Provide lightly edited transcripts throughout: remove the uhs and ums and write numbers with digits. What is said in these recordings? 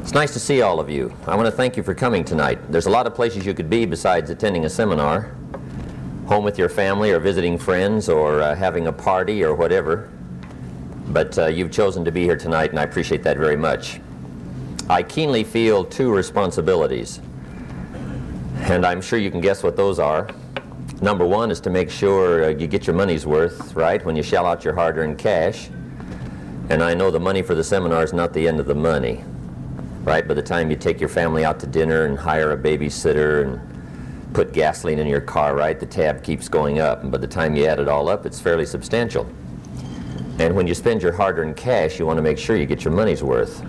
It's nice to see all of you. I want to thank you for coming tonight. There's a lot of places you could be besides attending a seminar, home with your family or visiting friends or having a party or whatever. But you've chosen to be here tonight, and I appreciate that very much. I keenly feel two responsibilities, and I'm sure you can guess what those are. Number one is to make sure you get your money's worth, right, when you shell out your hard-earned cash. And I know the money for the seminar is not the end of the money. Right, by the time you take your family out to dinner and hire a babysitter and put gasoline in your car, right, the tab keeps going up. And by the time you add it all up, it's fairly substantial. And when you spend your hard-earned cash, you want to make sure you get your money's worth.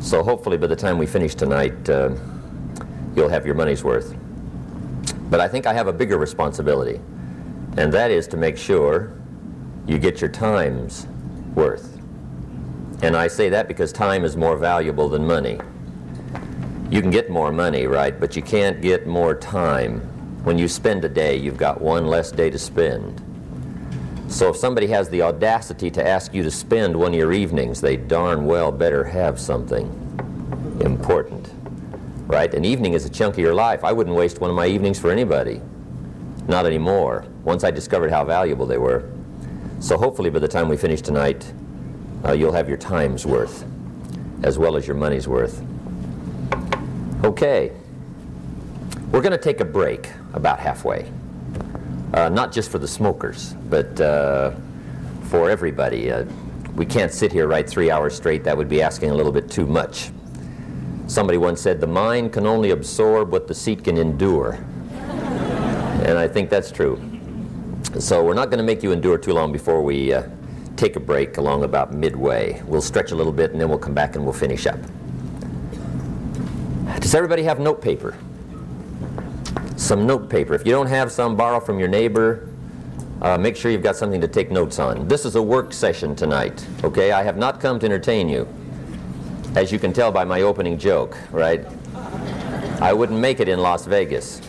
So hopefully by the time we finish tonight, you'll have your money's worth. But I think I have a bigger responsibility, and that is to make sure you get your time's worth. And I say that because time is more valuable than money. You can get more money, right, but you can't get more time. When you spend a day, you've got one less day to spend. So if somebody has the audacity to ask you to spend one of your evenings, they darn well better have something important, right? An evening is a chunk of your life. I wouldn't waste one of my evenings for anybody. Not anymore, once I discovered how valuable they were. So hopefully by the time we finish tonight, you'll have your time's worth as well as your money's worth. Okay, we're going to take a break about halfway. Not just for the smokers, but for everybody. We can't sit here right 3 hours straight. That would be asking a little bit too much. Somebody once said, the mind can only absorb what the seat can endure. And I think that's true. So we're not going to make you endure too long before we take a break along about midway. We'll stretch a little bit and then we'll come back and we'll finish up. Does everybody have note paper? Some note paper. If you don't have some, borrow from your neighbor. Make sure you've got something to take notes on. This is a work session tonight, okay? I have not come to entertain you, as you can tell by my opening joke, right? I wouldn't make it in Las Vegas.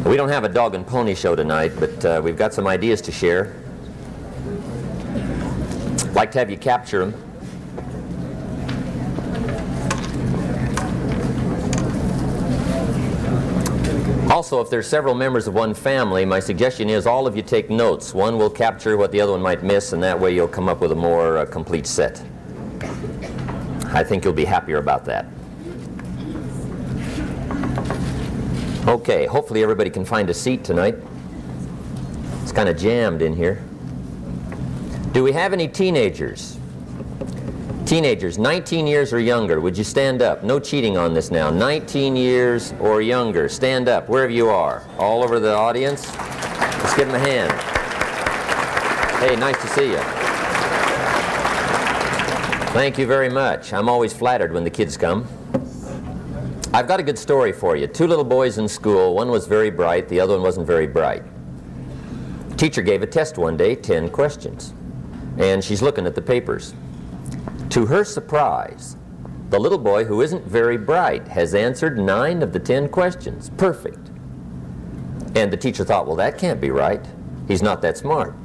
We don't have a dog and pony show tonight, but we've got some ideas to share. I'd like to have you capture them. Also, if there's several members of one family, my suggestion is all of you take notes. One will capture what the other one might miss, and that way you'll come up with a more complete set. I think you'll be happier about that. Okay, hopefully everybody can find a seat tonight. It's kind of jammed in here. Do we have any teenagers? Teenagers, 19 years or younger, would you stand up? No cheating on this now. 19 years or younger, stand up wherever you are. All over the audience. Let's give them a hand. Hey, nice to see you. Thank you very much. I'm always flattered when the kids come. I've got a good story for you. Two little boys in school. One was very bright, the other one wasn't very bright. Teacher gave a test one day, 10 questions. And she's looking at the papers. To her surprise, the little boy who isn't very bright has answered 9 of the 10 questions. Perfect. And the teacher thought, well, that can't be right. He's not that smart.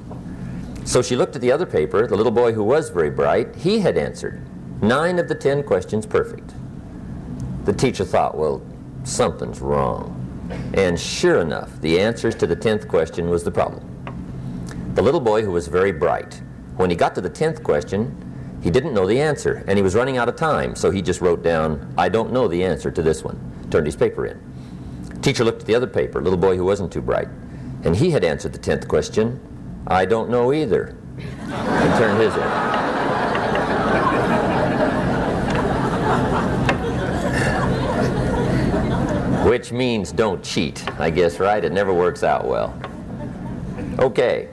So she looked at the other paper. The little boy who was very bright, he had answered 9 of the 10 questions perfect. The teacher thought, well, something's wrong. And sure enough, the answers to the 10th question was the problem. The little boy who was very bright, when he got to the 10th question, he didn't know the answer, and he was running out of time, so he just wrote down, I don't know the answer to this one, turned his paper in. Teacher looked at the other paper, little boy who wasn't too bright, and he had answered the 10th question, I don't know either, and turned his in. Which means don't cheat, I guess, right? It never works out well. Okay.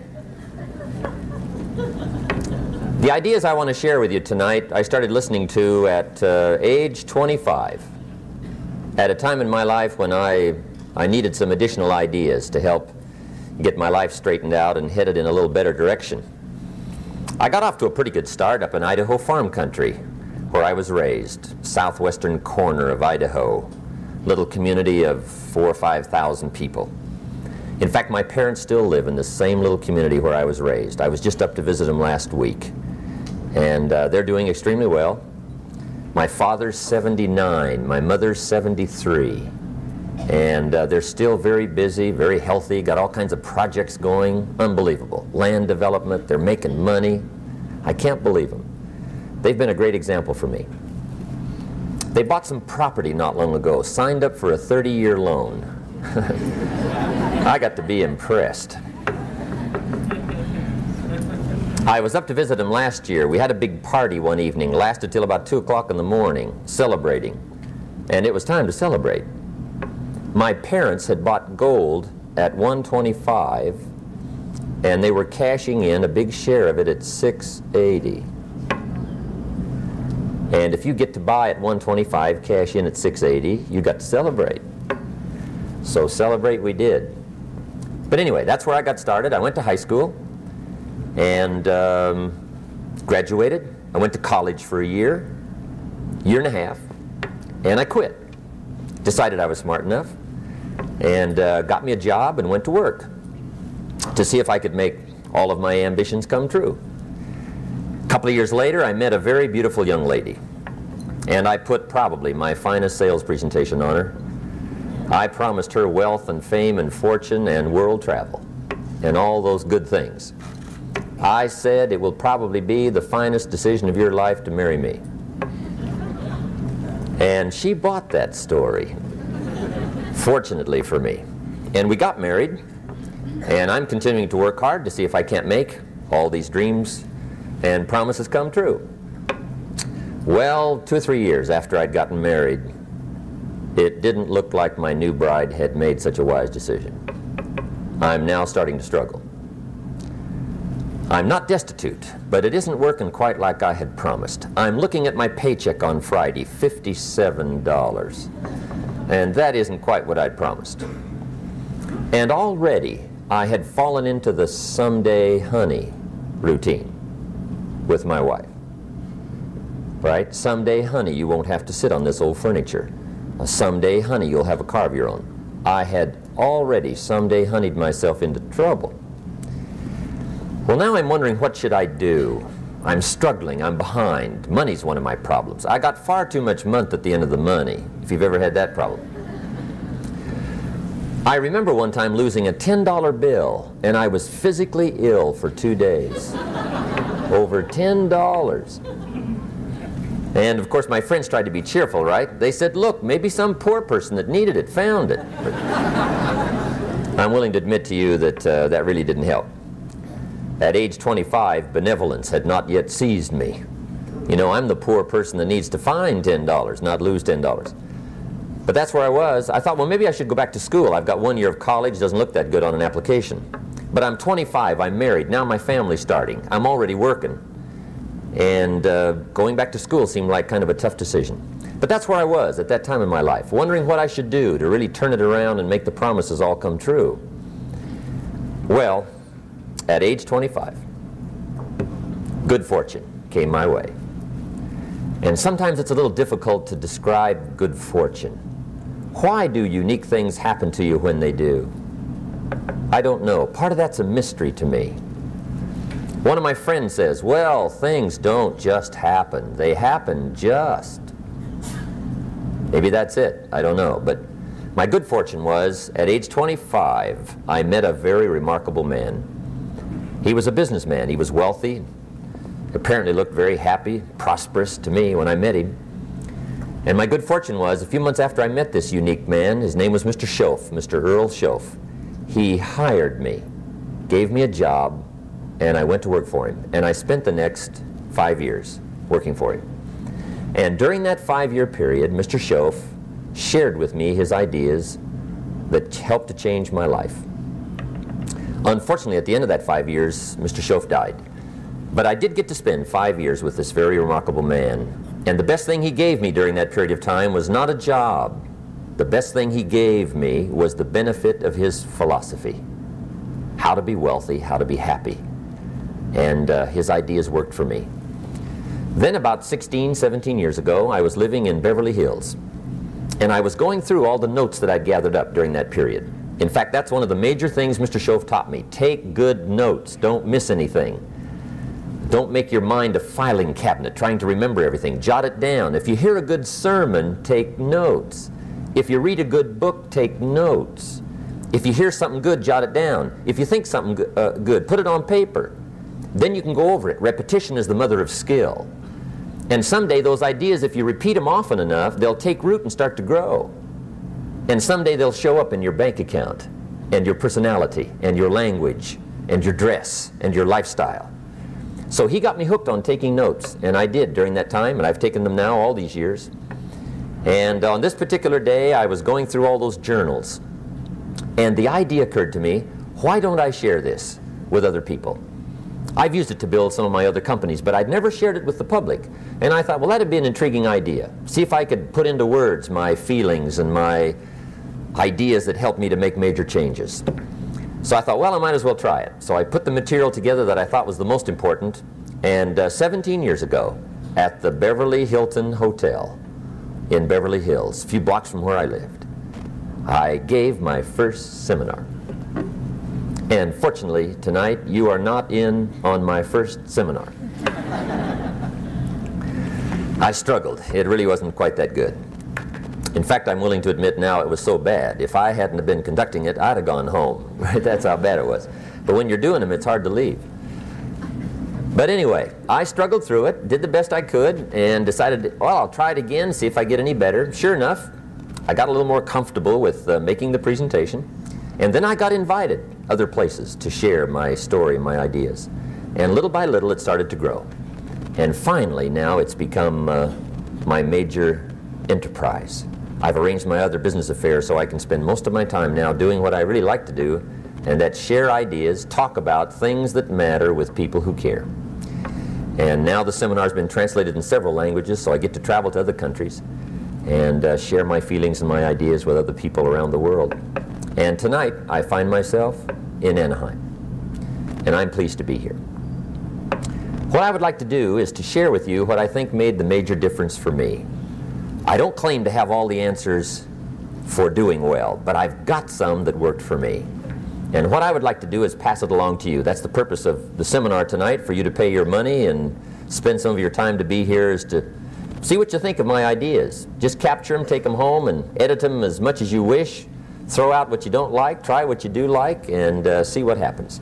The ideas I want to share with you tonight, I started listening to at age 25, at a time in my life when I needed some additional ideas to help get my life straightened out and headed in a little better direction. I got off to a pretty good start up in Idaho farm country, where I was raised, southwestern corner of Idaho, little community of 4,000 or 5,000 people. In fact, my parents still live in the same little community where I was raised. I was just up to visit them last week. And they're doing extremely well. My father's 79, my mother's 73. And they're still very busy, very healthy, got all kinds of projects going. Unbelievable. Land development, they're making money. I can't believe them. They've been a great example for me. They bought some property not long ago, signed up for a 30-year loan. I got to be impressed. I was up to visit them last year. We had a big party one evening, lasted till about 2 o'clock in the morning, celebrating. And it was time to celebrate. My parents had bought gold at $125, and they were cashing in a big share of it at $680. And if you get to buy at $125, cash in at $680, you got to celebrate. So celebrate we did. But anyway, that's where I got started. I went to high school and graduated. I went to college for a year and a half, and I quit. Decided I was smart enough, and got me a job and went to work to see if I could make all of my ambitions come true. A couple of years later, I met a very beautiful young lady, and I put probably my finest sales presentation on her. I promised her wealth and fame and fortune and world travel and all those good things. I said it will probably be the finest decision of your life to marry me. And she bought that story, fortunately for me. And we got married, and I'm continuing to work hard to see if I can't make all these dreams and promises come true. Well, 2 or 3 years after I'd gotten married, it didn't look like my new bride had made such a wise decision. I'm now starting to struggle. I'm not destitute, but it isn't working quite like I had promised. I'm looking at my paycheck on Friday, $57, and that isn't quite what I'd promised. And already I had fallen into the someday honey routine with my wife. Right? Someday, honey, you won't have to sit on this old furniture. Someday, honey, you'll have a car of your own. I had already someday honeyed myself into trouble. Well, now I'm wondering, what should I do? I'm struggling, I'm behind. Money's one of my problems. I got far too much month at the end of the money, if you've ever had that problem. I remember one time losing a $10 bill, and I was physically ill for 2 days. Over $10. And of course my friends tried to be cheerful, right? They said, look, maybe some poor person that needed it found it. But I'm willing to admit to you that that really didn't help. At age 25, benevolence had not yet seized me. You know, I'm the poor person that needs to find $10, not lose $10. But that's where I was. I thought, well, maybe I should go back to school. I've got 1 year of college, doesn't look that good on an application. But I'm 25, I'm married, now my family's starting. I'm already working. And going back to school seemed like kind of a tough decision. But that's where I was at that time in my life, wondering what I should do to really turn it around and make the promises all come true. Well, at age 25, good fortune came my way. And sometimes it's a little difficult to describe good fortune. Why do unique things happen to you when they do? I don't know. Part of that's a mystery to me. One of my friends says, well, things don't just happen. They happen just. Maybe that's it. I don't know. But my good fortune was, at age 25, I met a very remarkable man. He was a businessman. He was wealthy, apparently looked very happy, prosperous to me when I met him. And my good fortune was, a few months after I met this unique man, his name was Mr. Schoaf, Mr. Earl Schoaf. He hired me, gave me a job, and I went to work for him. And I spent the next 5 years working for him. And during that 5-year period, Mr. Schoaf shared with me his ideas that helped to change my life. Unfortunately, at the end of that 5 years, Mr. Schoaf died. But I did get to spend 5 years with this very remarkable man. And the best thing he gave me during that period of time was not a job. The best thing he gave me was the benefit of his philosophy. How to be wealthy, how to be happy. And his ideas worked for me. Then about 16, 17 years ago, I was living in Beverly Hills. And I was going through all the notes that I'd gathered up during that period. In fact, that's one of the major things Mr. Schoaf taught me. Take good notes. Don't miss anything. Don't make your mind a filing cabinet trying to remember everything. Jot it down. If you hear a good sermon, take notes. If you read a good book, take notes. If you hear something good, jot it down. If you think something good, put it on paper. Then you can go over it. Repetition is the mother of skill. And someday those ideas, if you repeat them often enough, they'll take root and start to grow. And someday they'll show up in your bank account, and your personality, and your language, and your dress, and your lifestyle. So he got me hooked on taking notes, and I did during that time, and I've taken them now all these years. And on this particular day, I was going through all those journals, and the idea occurred to me, why don't I share this with other people? I've used it to build some of my other companies, but I'd never shared it with the public. And I thought, well, that'd be an intriguing idea. See if I could put into words my feelings and my ideas that helped me to make major changes. So I thought, well, I might as well try it. So I put the material together that I thought was the most important, and 17 years ago, at the Beverly Hilton Hotel in Beverly Hills, a few blocks from where I lived, I gave my first seminar. And fortunately, tonight, you are not in on my first seminar. I struggled. It really wasn't quite that good. In fact, I'm willing to admit now it was so bad. If I hadn't have been conducting it, I'd have gone home. Right? That's how bad it was. But when you're doing them, it's hard to leave. But anyway, I struggled through it, did the best I could, and decided, well, I'll try it again, see if I get any better. Sure enough, I got a little more comfortable with making the presentation. And then I got invited other places to share my story, my ideas. And little by little, it started to grow. And finally, now it's become my major enterprise. I've arranged my other business affairs so I can spend most of my time now doing what I really like to do, and that's share ideas, talk about things that matter with people who care. And now the seminar's been translated in several languages, so I get to travel to other countries and share my feelings and my ideas with other people around the world. And tonight, I find myself in Anaheim, and I'm pleased to be here. What I would like to do is to share with you what I think made the major difference for me. I don't claim to have all the answers for doing well, but I've got some that worked for me. And what I would like to do is pass it along to you. That's the purpose of the seminar tonight, for you to pay your money and spend some of your time to be here, is to see what you think of my ideas. Just capture them, take them home, and edit them as much as you wish. Throw out what you don't like, try what you do like, and see what happens.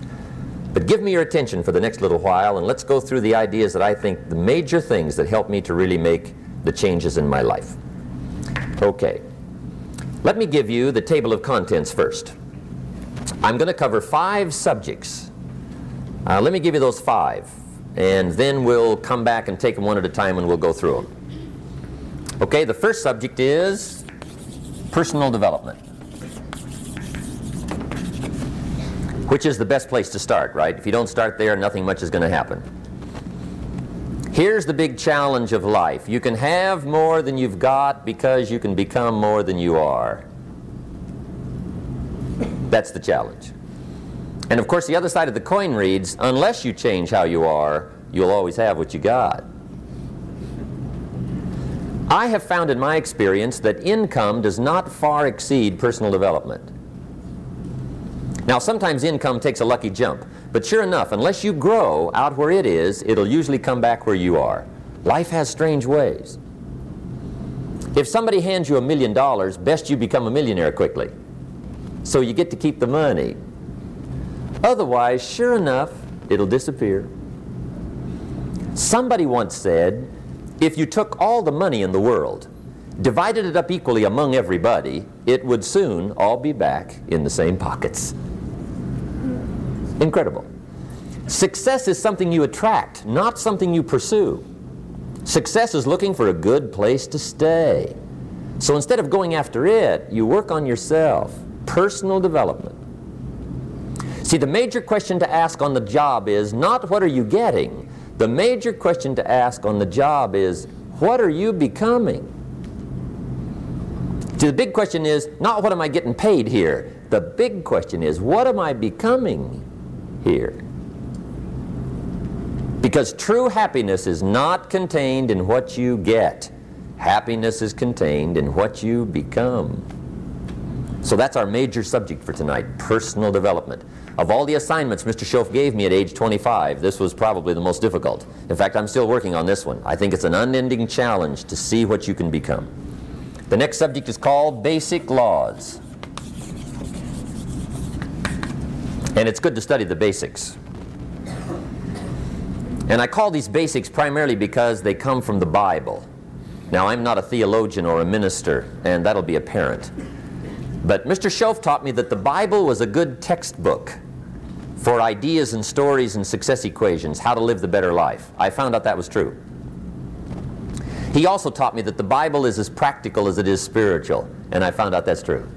But give me your attention for the next little while, and let's go through the ideas that I think the major things that help me to really make the changes in my life. Okay. Let me give you the table of contents first. I'm going to cover 5 subjects. Let me give you those 5, and then we'll come back and take them one at a time and we'll go through them. Okay, the first subject is personal development, which is the best place to start, right? If you don't start there, nothing much is going to happen. Here's the big challenge of life. You can have more than you've got because you can become more than you are. That's the challenge. And of course, the other side of the coin reads, unless you change how you are, you'll always have what you got. I have found in my experience that income does not far exceed personal development. Now, sometimes income takes a lucky jump, but sure enough, unless you grow out where it is, it'll usually come back where you are. Life has strange ways. If somebody hands you $1 million, best you become a millionaire quickly, so you get to keep the money. Otherwise, sure enough, it'll disappear. Somebody once said, if you took all the money in the world, divided it up equally among everybody, it would soon all be back in the same pockets. Incredible. Success is something you attract, not something you pursue. Success is looking for a good place to stay. So instead of going after it, you work on yourself. Personal development. See, the major question to ask on the job is not what are you getting. The major question to ask on the job is what are you becoming? See, the big question is not what am I getting paid here. The big question is what am I becoming here? Because true happiness is not contained in what you get. Happiness is contained in what you become. So that's our major subject for tonight, personal development. Of all the assignments Mr. Schoaf gave me at age 25, this was probably the most difficult. In fact, I'm still working on this one. I think it's an unending challenge to see what you can become. The next subject is called Basic Laws. And it's good to study the basics. And I call these basics primarily because they come from the Bible. Now, I'm not a theologian or a minister, and that'll be apparent. But Mr. Schoaf taught me that the Bible was a good textbook for ideas and stories and success equations, how to live the better life. I found out that was true. He also taught me that the Bible is as practical as it is spiritual, and I found out that's true.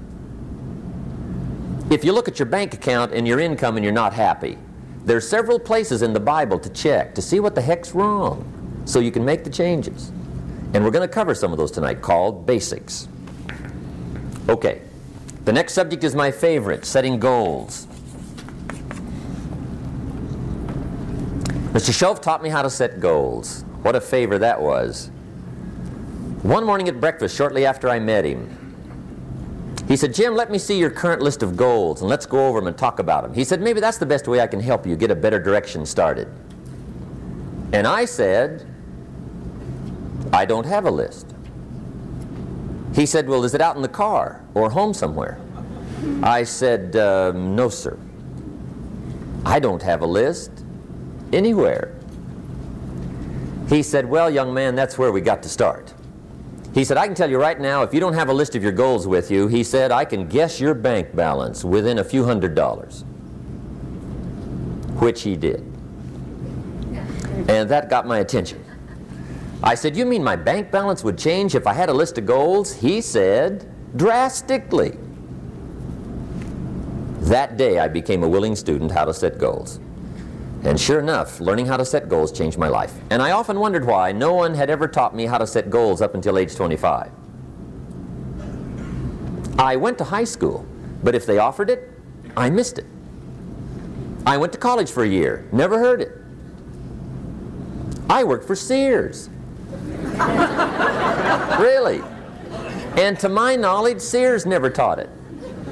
If you look at your bank account and your income and you're not happy, there's several places in the Bible to check to see what the heck's wrong so you can make the changes. And we're going to cover some of those tonight, called basics. Okay. The next subject is my favorite, setting goals. Mr. Schoaf taught me how to set goals. What a favor that was. One morning at breakfast, shortly after I met him, he said, "Jim, let me see your current list of goals and let's go over them and talk about them." He said, "Maybe that's the best way I can help you get a better direction started." And I said, "I don't have a list." He said, "Well, is it out in the car or home somewhere?" I said, "No, sir. I don't have a list anywhere." He said, "Well, young man, that's where we got to start." He said, "I can tell you right now, if you don't have a list of your goals with you," he said, "I can guess your bank balance within a few $100s. Which he did. And that got my attention. I said, "You mean my bank balance would change if I had a list of goals?" He said, "Drastically." That day I became a willing student how to set goals. And sure enough, learning how to set goals changed my life. And I often wondered why no one had ever taught me how to set goals up until age 25. I went to high school, but if they offered it, I missed it. I went to college for a year, never heard it. I worked for Sears. Really. And to my knowledge, Sears never taught it.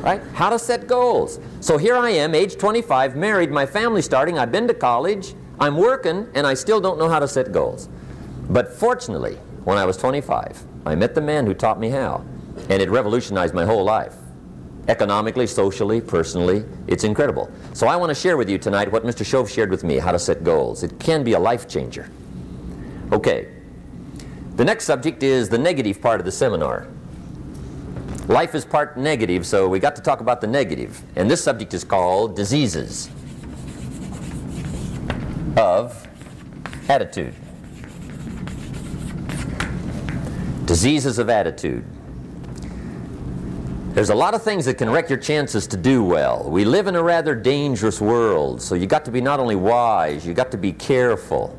Right? How to set goals. So here I am, age 25, married, my family's starting, I've been to college, I'm working, and I still don't know how to set goals. But fortunately, when I was 25, I met the man who taught me how, and it revolutionized my whole life. Economically, socially, personally, it's incredible. So I want to share with you tonight what Mr. Schoaf shared with me, how to set goals. It can be a life changer. Okay. The next subject is the negative part of the seminar. Life is part negative, so we got to talk about the negative. And this subject is called diseases of attitude. Diseases of attitude. There's a lot of things that can wreck your chances to do well. We live in a rather dangerous world, so you got to be not only wise, you got to be careful.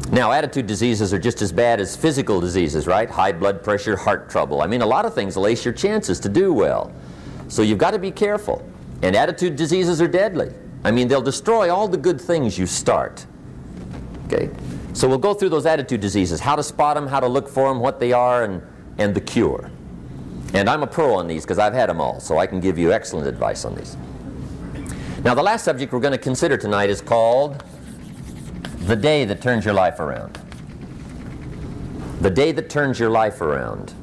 Now, attitude diseases are just as bad as physical diseases, right? High blood pressure, heart trouble. I mean, a lot of things lace your chances to do well. So you've got to be careful. And attitude diseases are deadly. I mean, they'll destroy all the good things you start. Okay? So we'll go through those attitude diseases, how to spot them, how to look for them, what they are, and the cure. And I'm a pro on these because I've had them all, so I can give you excellent advice on these. Now, the last subject we're going to consider tonight is called the day that turns your life around. The day that turns your life around.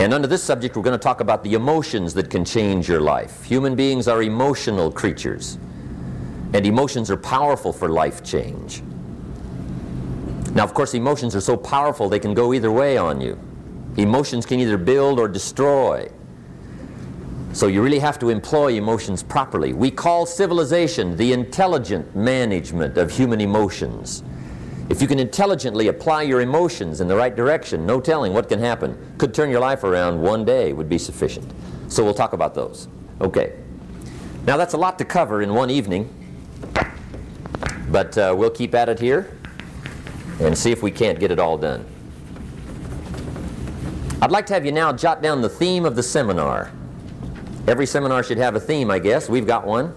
And under this subject, we're going to talk about the emotions that can change your life. Human beings are emotional creatures, and emotions are powerful for life change. Now, of course, emotions are so powerful they can go either way on you. Emotions can either build or destroy. So you really have to employ emotions properly. We call civilization the intelligent management of human emotions. If you can intelligently apply your emotions in the right direction, no telling what can happen. Could turn your life around one day would be sufficient. So we'll talk about those. Okay. Now that's a lot to cover in one evening, but we'll keep at it here and see if we can't get it all done. I'd like to have you now jot down the theme of the seminar. Every seminar should have a theme, I guess. We've got one.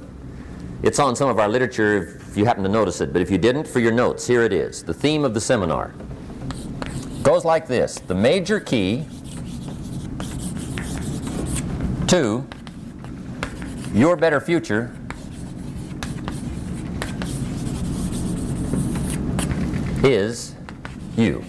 It's on some of our literature if you happen to notice it, but if you didn't, for your notes, here it is. The theme of the seminar goes like this: the major key to your better future is you.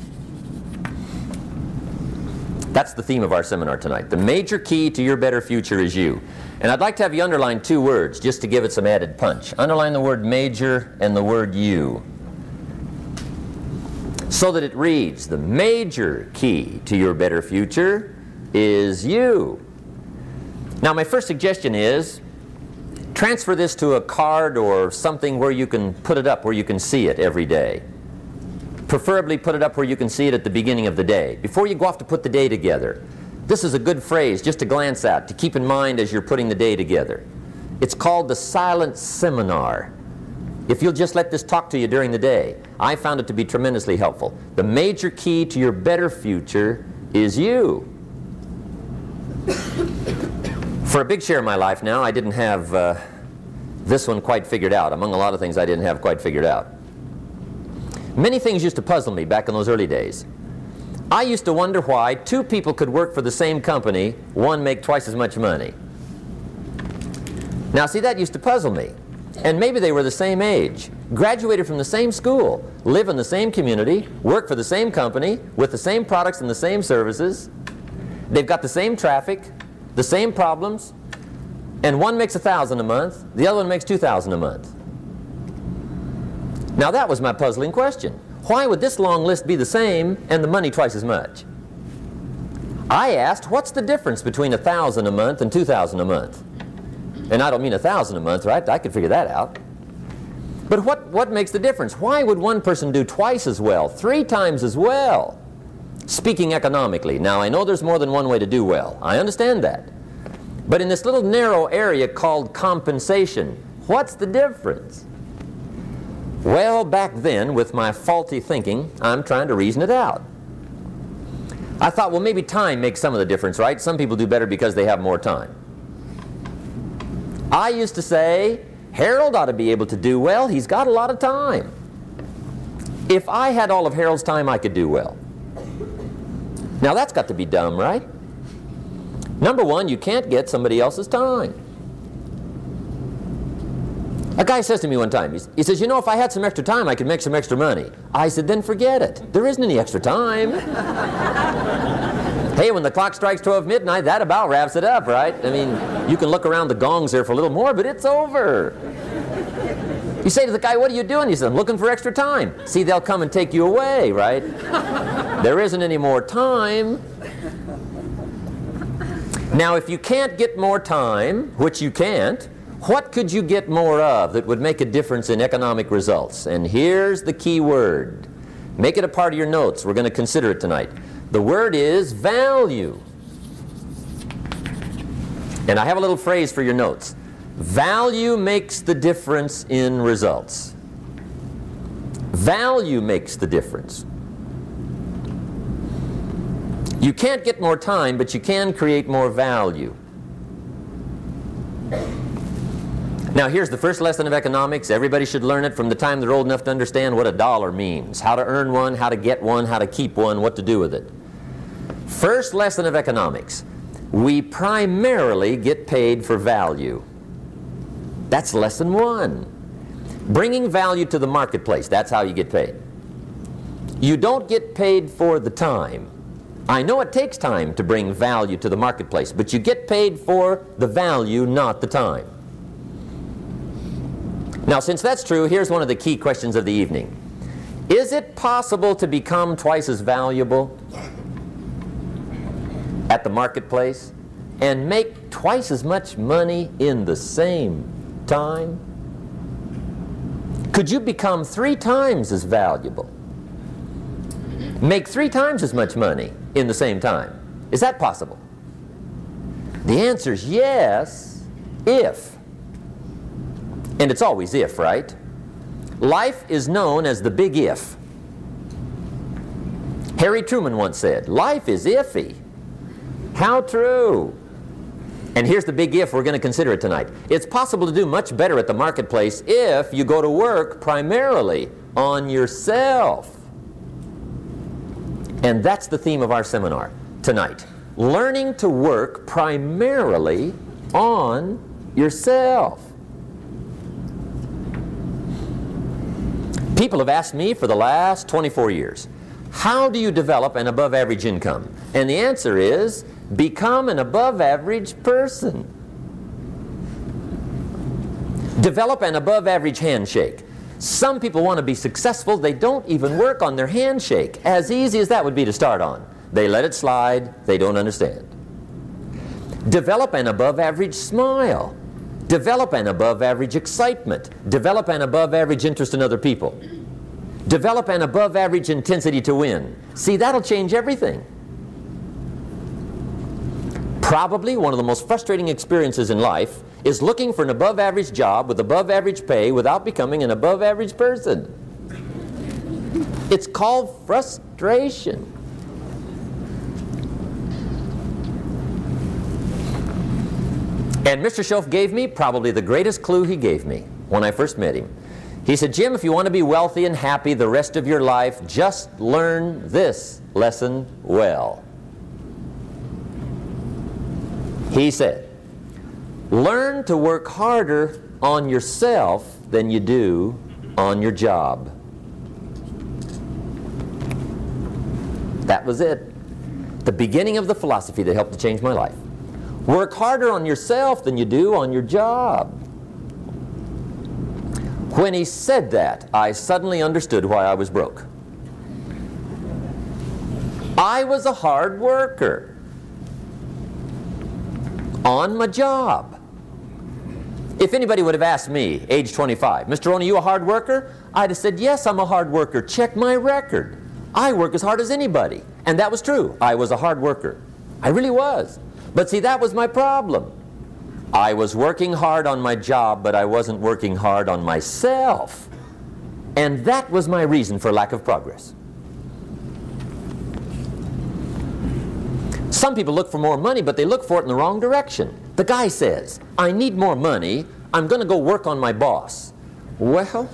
That's the theme of our seminar tonight. The major key to your better future is you. And I'd like to have you underline two words just to give it some added punch. Underline the word major and the word you, so that it reads, the major key to your better future is you. Now my first suggestion is transfer this to a card or something where you can put it up, where you can see it every day. Preferably put it up where you can see it at the beginning of the day, before you go off to put the day together. This is a good phrase just to glance at, to keep in mind as you're putting the day together. It's called the silent seminar. If you'll just let this talk to you during the day, I found it to be tremendously helpful. The major key to your better future is you. For a big share of my life now, I didn't have this one quite figured out. Among a lot of things I didn't have quite figured out. Many things used to puzzle me back in those early days. I used to wonder why two people could work for the same company, one make twice as much money. Now see, that used to puzzle me. And maybe they were the same age, graduated from the same school, live in the same community, work for the same company, with the same products and the same services. They've got the same traffic, the same problems, and one makes $1,000 a month, the other one makes $2,000 a month. Now that was my puzzling question. Why would this long list be the same and the money twice as much? I asked, what's the difference between $1,000 a month and $2,000 a month? And I don't mean $1,000 a month, right? I could figure that out. But what makes the difference? Why would one person do twice as well, 3 times as well? Speaking economically. Now I know there's more than one way to do well. I understand that. But in this little narrow area called compensation, what's the difference? Well, back then, with my faulty thinking, I'm trying to reason it out. I thought, well, maybe time makes some of the difference, right? Some people do better because they have more time. I used to say, Harold ought to be able to do well. He's got a lot of time. If I had all of Harold's time, I could do well. Now that's got to be dumb, right? Number one, you can't get somebody else's time. A guy says to me one time, he says, you know, if I had some extra time, I could make some extra money. I said, then forget it. There isn't any extra time. Hey, when the clock strikes 12 midnight, that about wraps it up, right? I mean, you can look around the gongs there for a little more, but it's over. You say to the guy, what are you doing? He says, I'm looking for extra time. See, they'll come and take you away, right? There isn't any more time. Now, if you can't get more time, which you can't, what could you get more of that would make a difference in economic results? And here's the key word. Make it a part of your notes. We're going to consider it tonight. The word is value. And I have a little phrase for your notes. Value makes the difference in results. Value makes the difference. You can't get more time, but you can create more value. Now here's the first lesson of economics. Everybody should learn it from the time they're old enough to understand what a dollar means, how to earn one, how to get one, how to keep one, what to do with it. First lesson of economics. We primarily get paid for value. That's lesson 1. Bringing value to the marketplace, that's how you get paid. You don't get paid for the time. I know it takes time to bring value to the marketplace, but you get paid for the value, not the time. Now, since that's true, here's one of the key questions of the evening. Is it possible to become twice as valuable at the marketplace and make twice as much money in the same time? Could you become 3 times as valuable? Make 3 times as much money in the same time? Is that possible? The answer is yes, if. And it's always if, right? Life is known as the big if. Harry Truman once said, life is iffy. How true. And here's the big if. We're going to consider it tonight. It's possible to do much better at the marketplace if you go to work primarily on yourself. And that's the theme of our seminar tonight. learning to work primarily on yourself. People have asked me for the last 24 years, how do you develop an above average income? And the answer is, become an above average person. Develop an above average handshake. Some people want to be successful, they don't even work on their handshake. As easy as that would be to start on. They let it slide, they don't understand. Develop an above average smile. Develop an above average excitement. Develop an above average interest in other people. Develop an above average intensity to win. See, that'll change everything. Probably one of the most frustrating experiences in life is looking for an above average job with above average pay without becoming an above average person. It's called frustration. And Mr. Schoaf gave me probably the greatest clue he gave me when I first met him. He said, Jim, if you want to be wealthy and happy the rest of your life, just learn this lesson well. He said, learn to work harder on yourself than you do on your job. That was it. The beginning of the philosophy that helped to change my life. Work harder on yourself than you do on your job. When he said that, I suddenly understood why I was broke. I was a hard worker on my job. If anybody would have asked me, age 25, Mr. Rohn, are you a hard worker? I'd have said, yes, I'm a hard worker. Check my record. I work as hard as anybody. And that was true. I was a hard worker. I really was. But see, that was my problem. I was working hard on my job, but I wasn't working hard on myself. And that was my reason for lack of progress. Some people look for more money, but they look for it in the wrong direction. The guy says, I need more money, I'm going to go work on my boss. Well,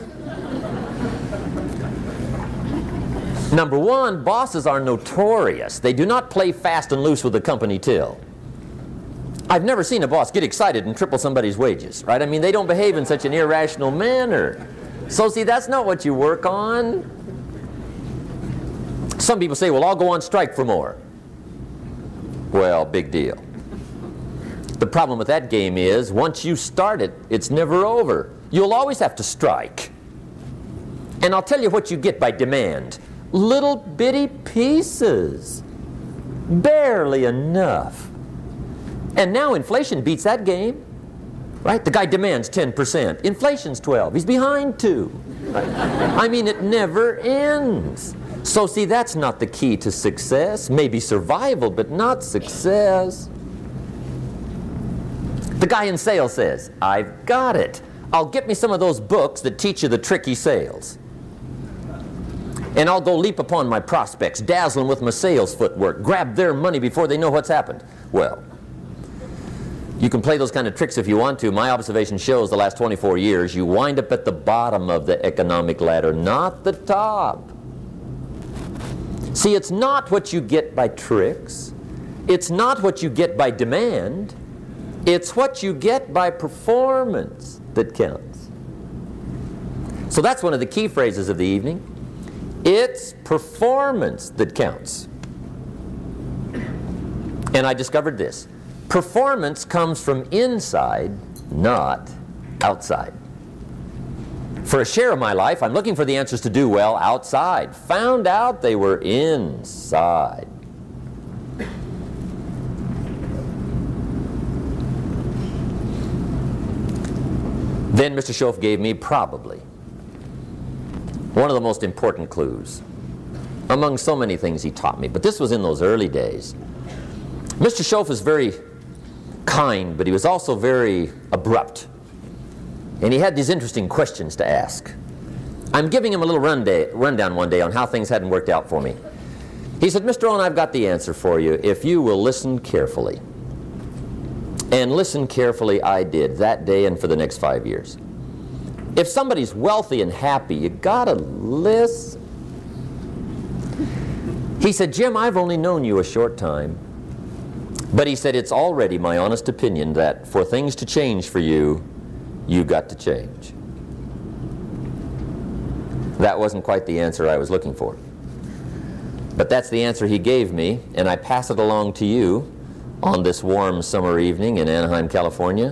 number one, bosses are notorious. They do not play fast and loose with the company till. I've never seen a boss get excited and triple somebody's wages, right? I mean, they don't behave in such an irrational manner. So see, that's not what you work on. Some people say, well, I'll go on strike for more. Well, big deal. The problem with that game is, once you start it, it's never over. You'll always have to strike. And I'll tell you what you get by demand. Little bitty pieces. Barely enough. And now inflation beats that game, right? The guy demands 10%. Inflation's 12. He's behind 2. Right? I mean, it never ends. So see, that's not the key to success. Maybe survival, but not success. The guy in sales says, I've got it. I'll get me some of those books that teach you the tricky sales. And I'll go leap upon my prospects, dazzle them with my sales footwork, grab their money before they know what's happened. Well, you can play those kind of tricks if you want to. My observation shows the last 24 years, you wind up at the bottom of the economic ladder, not the top. See, it's not what you get by tricks. It's not what you get by demand. It's what you get by performance that counts. So that's one of the key phrases of the evening. It's performance that counts. And I discovered this. Performance comes from inside, not outside. For a share of my life, I'm looking for the answers to do well outside. Found out they were inside. Then Mr. Schoaf gave me probably one of the most important clues among so many things he taught me. But this was in those early days. Mr. Schoaf was very kind, but he was also very abrupt. And he had these interesting questions to ask. I'm giving him a little rundown one day on how things hadn't worked out for me. He said, Mr. Rohn, I've got the answer for you if you will listen carefully. And listen carefully I did that day and for the next 5 years. If somebody's wealthy and happy, you gotta listen. He said, Jim, I've only known you a short time, But he said, it's already my honest opinion that for things to change for you, you've got to change. That wasn't quite the answer I was looking for. But that's the answer he gave me, and I pass it along to you on this warm summer evening in Anaheim, California,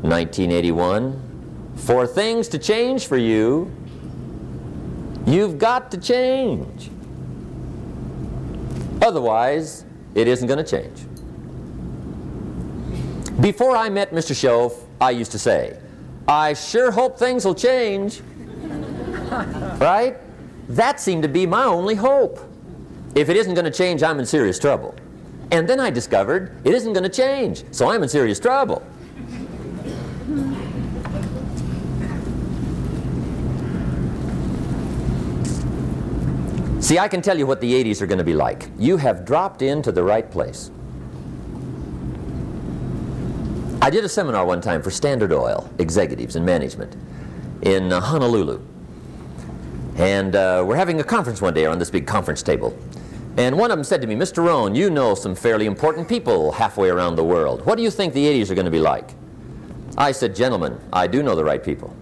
1981. For things to change for you, you've got to change. Otherwise, it isn't going to change. Before I met Mr. Shove, I used to say, I sure hope things will change. Right? That seemed to be my only hope. If it isn't going to change, I'm in serious trouble. And then I discovered it isn't going to change, so I'm in serious trouble. See, I can tell you what the 80s are going to be like. You have dropped into the right place. I did a seminar one time for Standard Oil executives and management in Honolulu. And we're having a conference one day on this big conference table. And one of them said to me, Mr. Rohn, you know some fairly important people halfway around the world. What do you think the 80s are going to be like? I said, gentlemen, I do know the right people.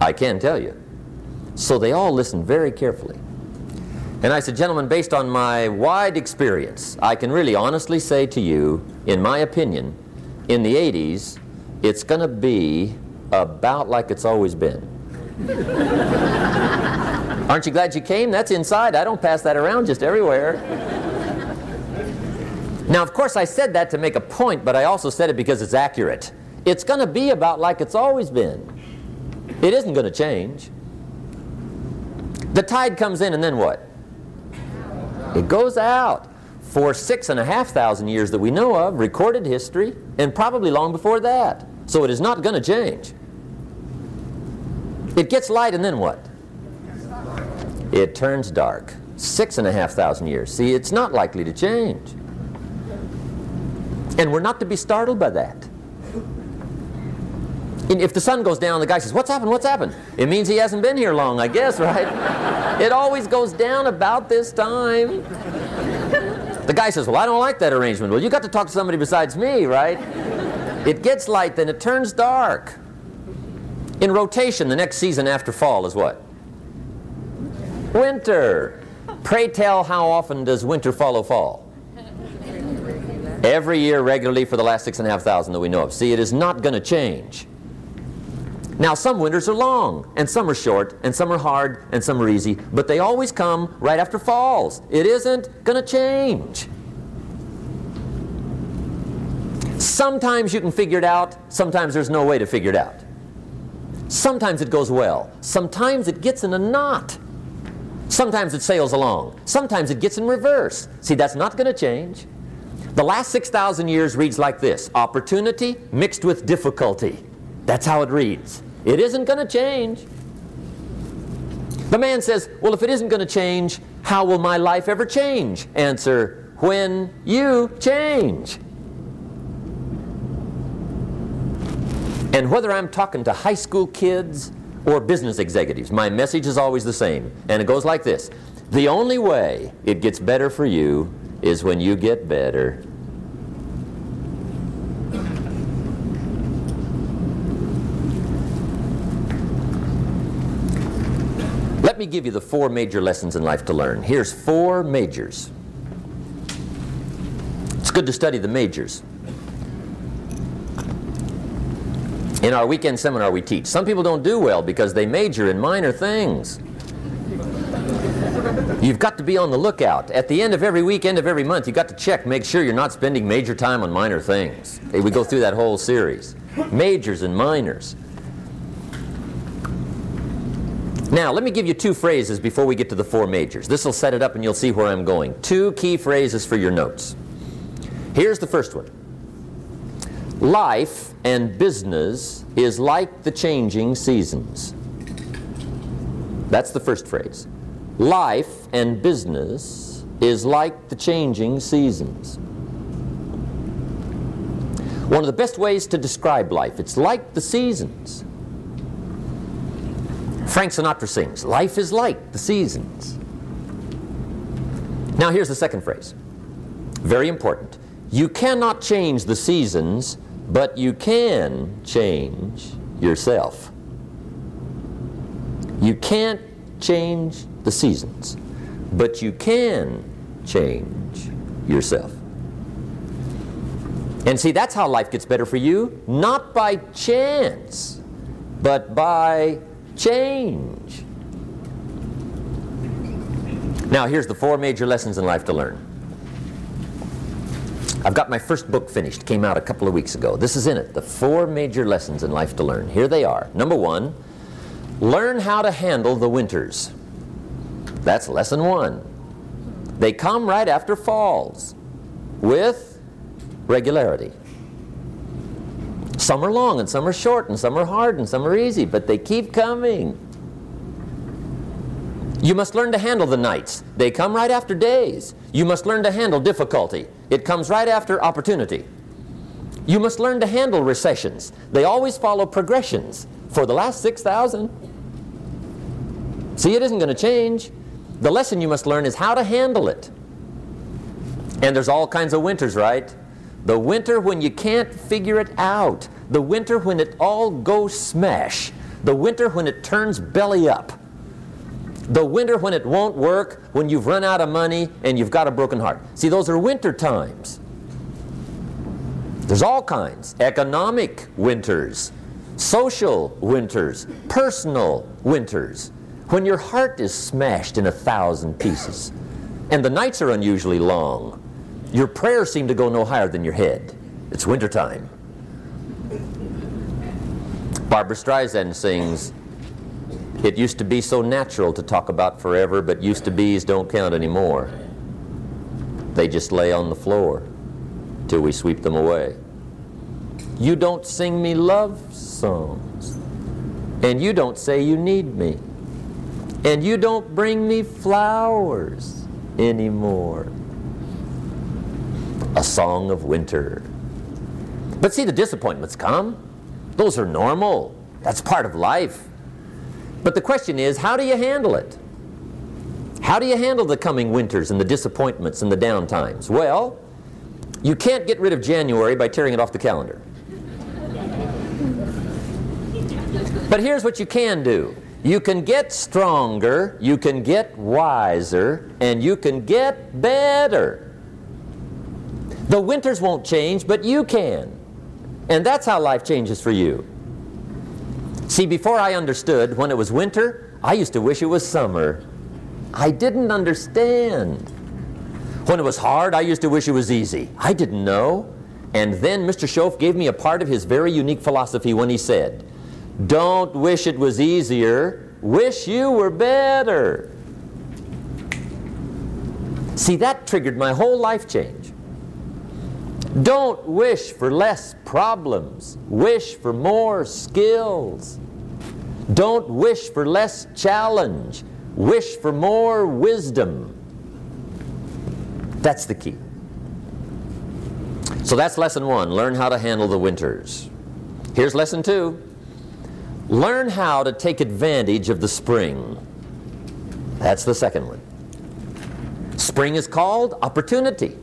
I can tell you. So they all listened very carefully. And I said, gentlemen, based on my wide experience, I can really honestly say to you, in my opinion, in the 80s, it's going to be about like it's always been. Aren't you glad you came? That's inside. I don't pass that around just everywhere. Now, of course, I said that to make a point, but I also said it because it's accurate. It's going to be about like it's always been. It isn't going to change. The tide comes in and then what? It goes out. For 6,500 years that we know of, recorded history, and probably long before that. So it is not going to change. It gets light and then what? It turns dark. 6,500 years. See, it's not likely to change. And we're not to be startled by that. And if the sun goes down, the guy says, what's happened, what's happened? It means he hasn't been here long, I guess, right? It always goes down about this time. The guy says, well, I don't like that arrangement. Well, you got to talk to somebody besides me, right? It gets light, then it turns dark. In rotation, the next season after fall is what? Winter. Pray tell, how often does winter follow fall? Every year regularly for the last 6,500 that we know of. See, it is not going to change. Now, some winters are long, and some are short, and some are hard, and some are easy, but they always come right after falls. It isn't going to change. Sometimes you can figure it out, sometimes there's no way to figure it out. Sometimes it goes well, sometimes it gets in a knot. Sometimes it sails along, sometimes it gets in reverse. See, that's not going to change. The last 6,000 years reads like this: opportunity mixed with difficulty. That's how it reads. It isn't going to change. The man says, well, if it isn't going to change, how will my life ever change? Answer, when you change. And whether I'm talking to high school kids or business executives, my message is always the same. And it goes like this: the only way it gets better for you is when you get better. Let me give you the 4 major lessons in life to learn. Here's 4 majors. It's good to study the majors. In our weekend seminar we teach. Some people don't do well because they major in minor things. You've got to be on the lookout. At the end of every week, end of every month, you've got to check, make sure you're not spending major time on minor things. We go through that whole series. Majors and minors. Now, let me give you 2 phrases before we get to the 4 majors. This will set it up and you'll see where I'm going. 2 key phrases for your notes. Here's the first one. Life and business is like the changing seasons. That's the first phrase. Life and business is like the changing seasons. One of the best ways to describe life, it's like the seasons. Frank Sinatra sings, life is like the seasons. Now here's the second phrase. Very important. You cannot change the seasons, but you can change yourself. You can't change the seasons, but you can change yourself. And see, that's how life gets better for you, not by chance, but by change. Now, here's the 4 major lessons in life to learn. I've got my first book finished, came out a couple of weeks ago. This is in it, the 4 major lessons in life to learn. Here they are. Number 1, learn how to handle the winters. That's lesson 1. They come right after falls with regularity. Some are long and some are short and some are hard and some are easy, but they keep coming. You must learn to handle the nights. They come right after days. You must learn to handle difficulty. It comes right after opportunity. You must learn to handle recessions. They always follow progressions for the last 6,000. See, it isn't going to change. The lesson you must learn is how to handle it. And there's all kinds of winters, right? The winter when you can't figure it out. The winter when it all goes smash. The winter when it turns belly up. The winter when it won't work, when you've run out of money and you've got a broken heart. See, those are winter times. There's all kinds. Economic winters, social winters, personal winters. When your heart is smashed in 1,000 pieces and the nights are unusually long, your prayers seem to go no higher than your head. It's wintertime. Barbra Streisand sings, "It used to be so natural to talk about forever, but used to be's don't count anymore. They just lay on the floor till we sweep them away. You don't sing me love songs, and you don't say you need me, and you don't bring me flowers anymore." A song of winter. But see, the disappointments come. Those are normal. That's part of life. But the question is, how do you handle it? How do you handle the coming winters and the disappointments and the down times? Well, you can't get rid of January by tearing it off the calendar. But here's what you can do. You can get stronger, you can get wiser, and you can get better. The winters won't change, but you can. And that's how life changes for you. See, before I understood, when it was winter, I used to wish it was summer. I didn't understand. When it was hard, I used to wish it was easy. I didn't know. And then Mr. Schoaf gave me a part of his very unique philosophy when he said, "Don't wish it was easier, wish you were better." See, that triggered my whole life change. Don't wish for less problems, wish for more skills. Don't wish for less challenge, wish for more wisdom. That's the key. So that's lesson 1, learn how to handle the winters. Here's lesson 2, learn how to take advantage of the spring. That's the second one. Spring is called opportunity.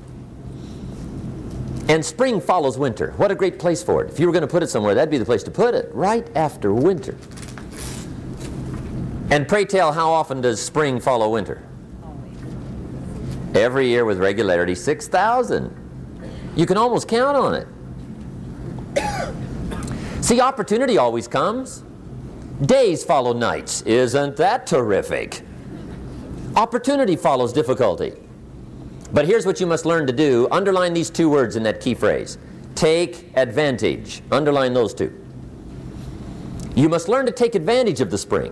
And spring follows winter. What a great place for it. If you were going to put it somewhere, that'd be the place to put it, right after winter. And pray tell, how often does spring follow winter? Every year with regularity, 6,000. You can almost count on it. See, opportunity always comes. Days follow nights. Isn't that terrific? Opportunity follows difficulty. But here's what you must learn to do. Underline these 2 words in that key phrase. Take advantage. Underline those 2. You must learn to take advantage of the spring.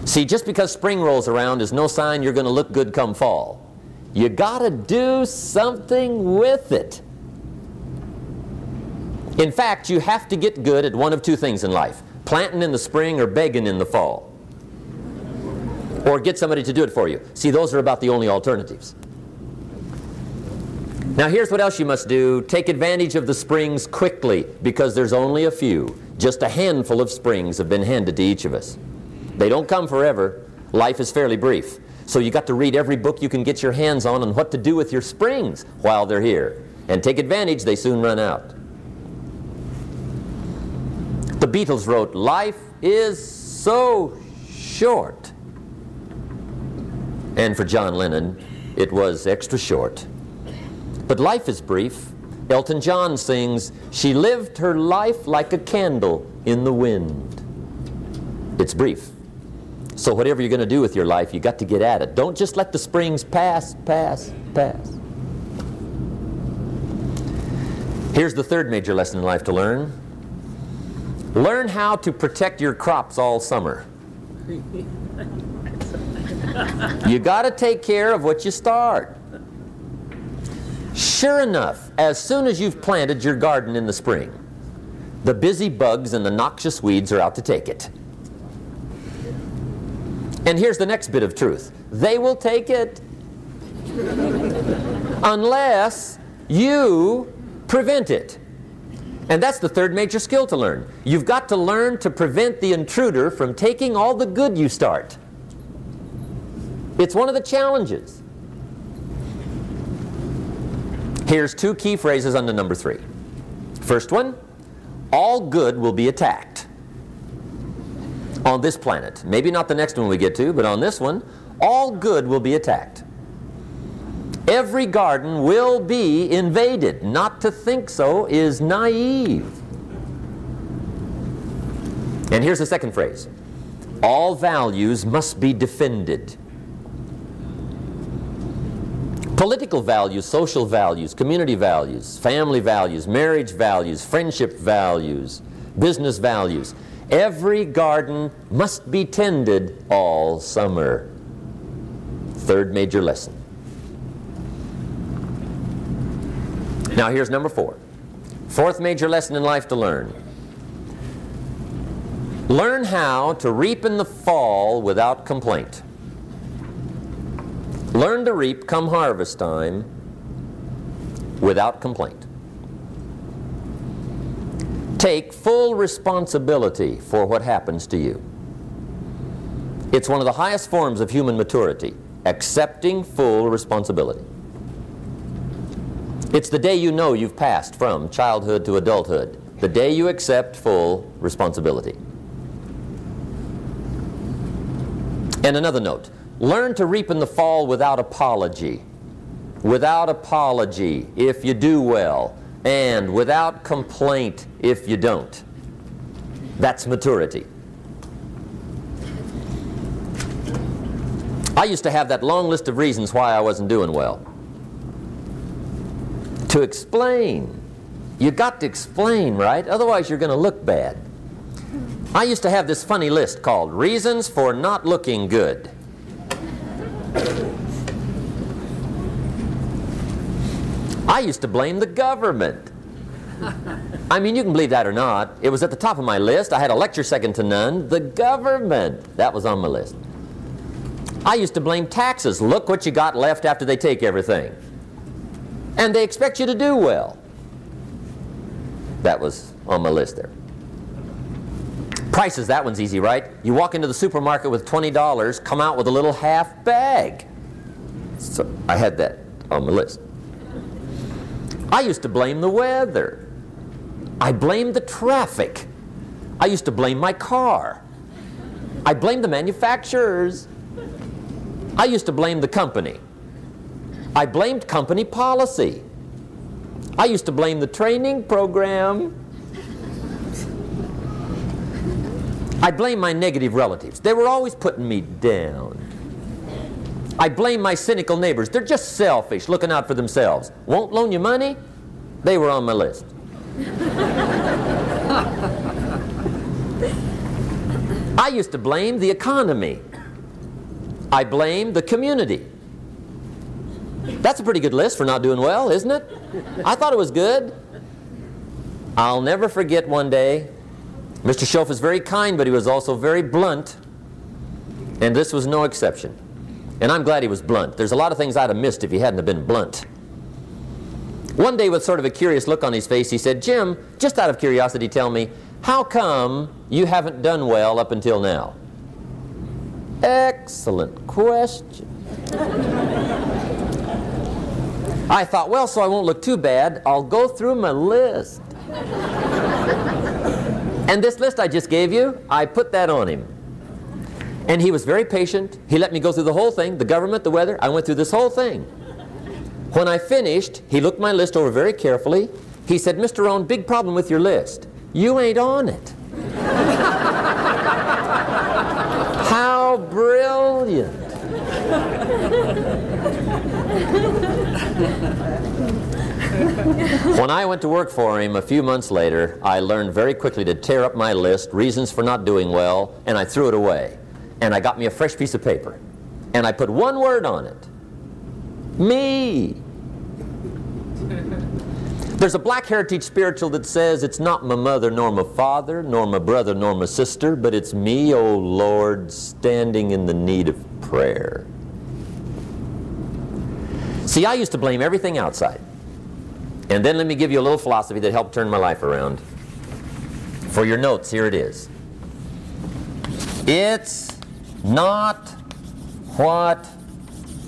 See, just because spring rolls around is no sign you're going to look good come fall. You got to do something with it. In fact, you have to get good at one of 2 things in life. Planting in the spring or begging in the fall. Or get somebody to do it for you. See, those are about the only alternatives. Now here's what else you must do. Take advantage of the springs quickly, because there's only a few. Just a handful of springs have been handed to each of us. They don't come forever. Life is fairly brief. So you got to read every book you can get your hands on what to do with your springs while they're here. And take advantage, they soon run out. The Beatles wrote, "Life is so short." And for John Lennon, it was extra short. But life is brief. Elton John sings, "She lived her life like a candle in the wind." It's brief. So whatever you're going to do with your life, you got to get at it. Don't just let the springs pass, pass, pass. Here's the third major lesson in life to learn. Learn how to protect your crops all summer. You got to take care of what you start. Sure enough, as soon as you've planted your garden in the spring, the busy bugs and the noxious weeds are out to take it. And here's the next bit of truth. They will take it unless you prevent it. And that's the third major skill to learn. You've got to learn to prevent the intruder from taking all the good you start. It's one of the challenges. Here's two key phrases under number 3. First one, all good will be attacked. On this planet. Maybe not the next one we get to, but on this one, all good will be attacked. Every garden will be invaded. Not to think so is naive. And here's the second phrase. All values must be defended. Political values, social values, community values, family values, marriage values, friendship values, business values. Every garden must be tended all summer. Third major lesson. Now here's number 4. Fourth major lesson in life to learn. Learn how to reap in the fall without complaint. Learn to reap come harvest time without complaint. Take full responsibility for what happens to you. It's one of the highest forms of human maturity, accepting full responsibility. It's the day you know you've passed from childhood to adulthood, the day you accept full responsibility. And another note, learn to reap in the fall without apology. Without apology if you do well, and without complaint if you don't. That's maturity. I used to have that long list of reasons why I wasn't doing well. To explain. You got to explain, right? Otherwise you're going to look bad. I used to have this funny list called Reasons for Not Looking Good. I used to blame the government. I mean, you can believe that or not. It was at the top of my list. I had a lecture second to none. The government. That was on my list. I used to blame taxes. Look what you got left after they take everything. And they expect you to do well. That was on my list there. Prices, that one's easy, right? You walk into the supermarket with $20, come out with a little half bag. So I had that on my list. I used to blame the weather. I blamed the traffic. I used to blame my car. I blamed the manufacturers. I used to blame the company. I blamed company policy. I used to blame the training program. I blame my negative relatives. They were always putting me down. I blame my cynical neighbors. They're just selfish, looking out for themselves. Won't loan you money? They were on my list. I used to blame the economy. I blamed the community. That's a pretty good list for not doing well, isn't it? I thought it was good. I'll never forget one day, Mr. Schoaf was very kind, but he was also very blunt, and this was no exception. And I'm glad he was blunt. There's a lot of things I'd have missed if he hadn't have been blunt. One day, with sort of a curious look on his face, he said, "Jim, just out of curiosity, tell me, how come you haven't done well up until now?" Excellent question. I thought, well, so I won't look too bad, I'll go through my list. And this list I just gave you, I put that on him. And he was very patient. He let me go through the whole thing, the government, the weather. I went through this whole thing. When I finished, he looked my list over very carefully. He said, Mr. Rohn, big problem with your list. You ain't on it. How brilliant. When I went to work for him a few months later, I learned very quickly to tear up my list, reasons for not doing well, and I threw it away. And I got me a fresh piece of paper. And I put one word on it. Me. There's a Black Heritage spiritual that says, it's not my mother nor my father, nor my brother nor my sister, but it's me, O Lord, standing in the need of prayer. See, I used to blame everything outside. And then let me give you a little philosophy that helped turn my life around. For your notes, here it is. It's not what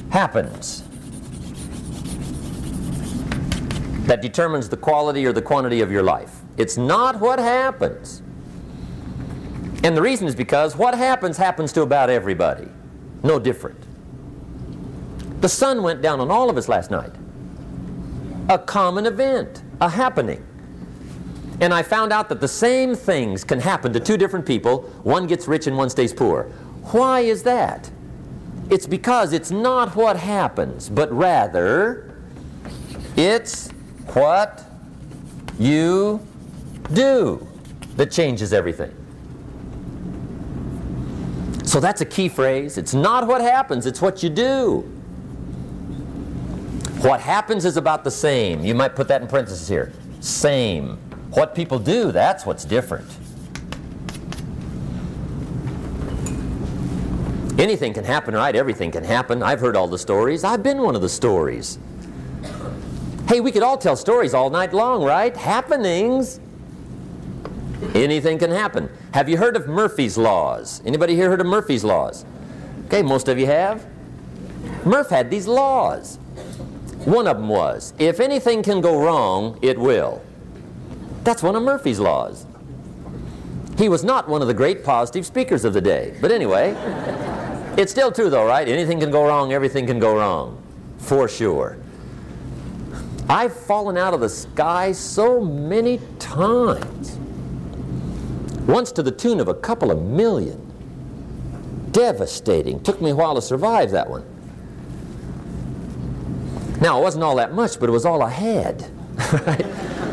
happens that determines the quality or the quantity of your life. It's not what happens. And the reason is because what happens happens to about everybody. No different. The sun went down on all of us last night. A common event, a happening. And I found out that the same things can happen to two different people. One gets rich and one stays poor. Why is that? It's because it's not what happens, but rather it's what you do that changes everything. So that's a key phrase. It's not what happens, it's what you do. What happens is about the same. You might put that in parentheses here. Same. What people do, that's what's different. Anything can happen, right? Everything can happen. I've heard all the stories. I've been one of the stories. Hey, we could all tell stories all night long, right? Happenings. Anything can happen. Have you heard of Murphy's Laws? Anybody here heard of Murphy's Laws? Okay, most of you have. Murph had these laws. One of them was, if anything can go wrong, it will. That's one of Murphy's Laws. He was not one of the great positive speakers of the day. But anyway, it's still true though, right? Anything can go wrong, everything can go wrong. For sure. I've fallen out of the sky so many times. Once to the tune of a couple of million. Devastating. Took me a while to survive that one. Now, it wasn't all that much, but it was all I had. Right?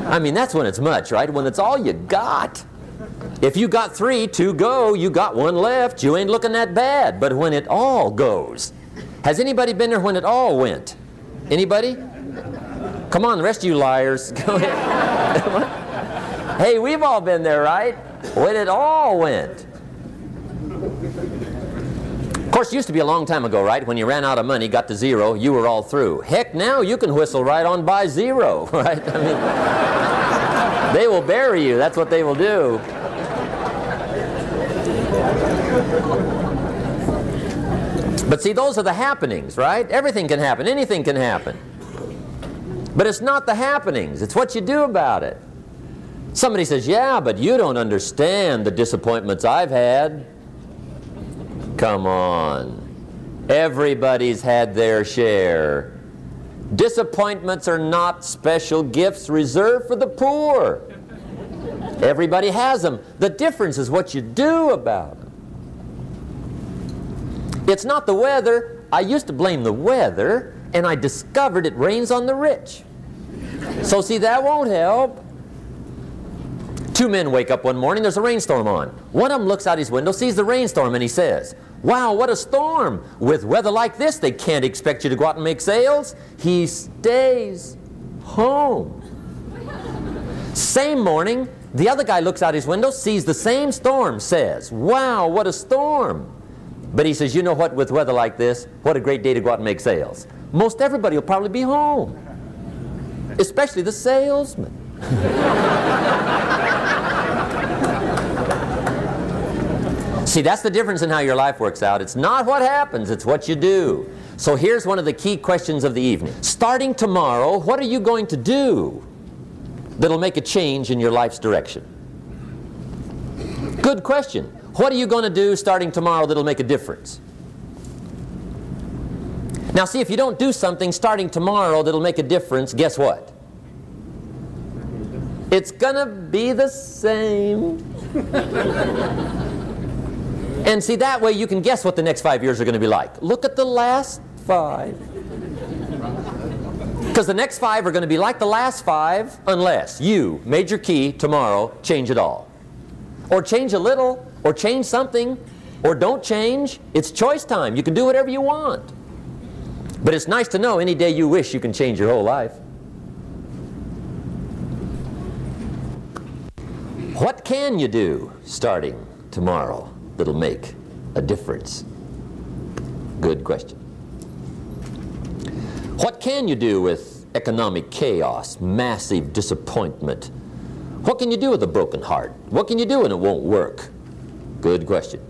I mean, that's when it's much, right? When it's all you got. If you got 3, 2 go, you got 1 left, you ain't looking that bad. But when it all goes. Has anybody been there when it all went? Anybody? Come on, the rest of you liars. Go ahead. Hey, we've all been there, right? When it all went. Of course, it used to be a long time ago, right? When you ran out of money, got to 0, you were all through. Heck, now you can whistle right on by 0, right? I mean, they will bury you. That's what they will do. But see, those are the happenings, right? Everything can happen. Anything can happen. But it's not the happenings. It's what you do about it. Somebody says, yeah, but you don't understand the disappointments I've had. Come on. Everybody's had their share. Disappointments are not special gifts reserved for the poor. Everybody has them. The difference is what you do about them. It's not the weather. I used to blame the weather, and I discovered it rains on the rich. So see, that won't help. 2 men wake up one morning, there's a rainstorm on. One of them looks out his window, sees the rainstorm, and he says, wow, what a storm. With weather like this, they can't expect you to go out and make sales. He stays home. Same morning, the other guy looks out his window, sees the same storm, says, wow, what a storm. But he says, you know what, with weather like this, what a great day to go out and make sales. Most everybody will probably be home, especially the salesman. See, that's the difference in how your life works out. It's not what happens, it's what you do. So here's one of the key questions of the evening. Starting tomorrow, what are you going to do that'll make a change in your life's direction? Good question. What are you going to do starting tomorrow that'll make a difference? Now see, if you don't do something starting tomorrow that'll make a difference, guess what? It's going to be the same. And see, that way you can guess what the next 5 years are going to be like. Look at the last 5. Because the next 5 are going to be like the last 5 unless you, major key, tomorrow, change it all. Or change a little, or change something, or don't change. It's choice time. You can do whatever you want. But it's nice to know any day you wish you can change your whole life. What can you do starting tomorrow that'll make a difference? Good question. What can you do with economic chaos, massive disappointment? What can you do with a broken heart? What can you do when it won't work? Good question.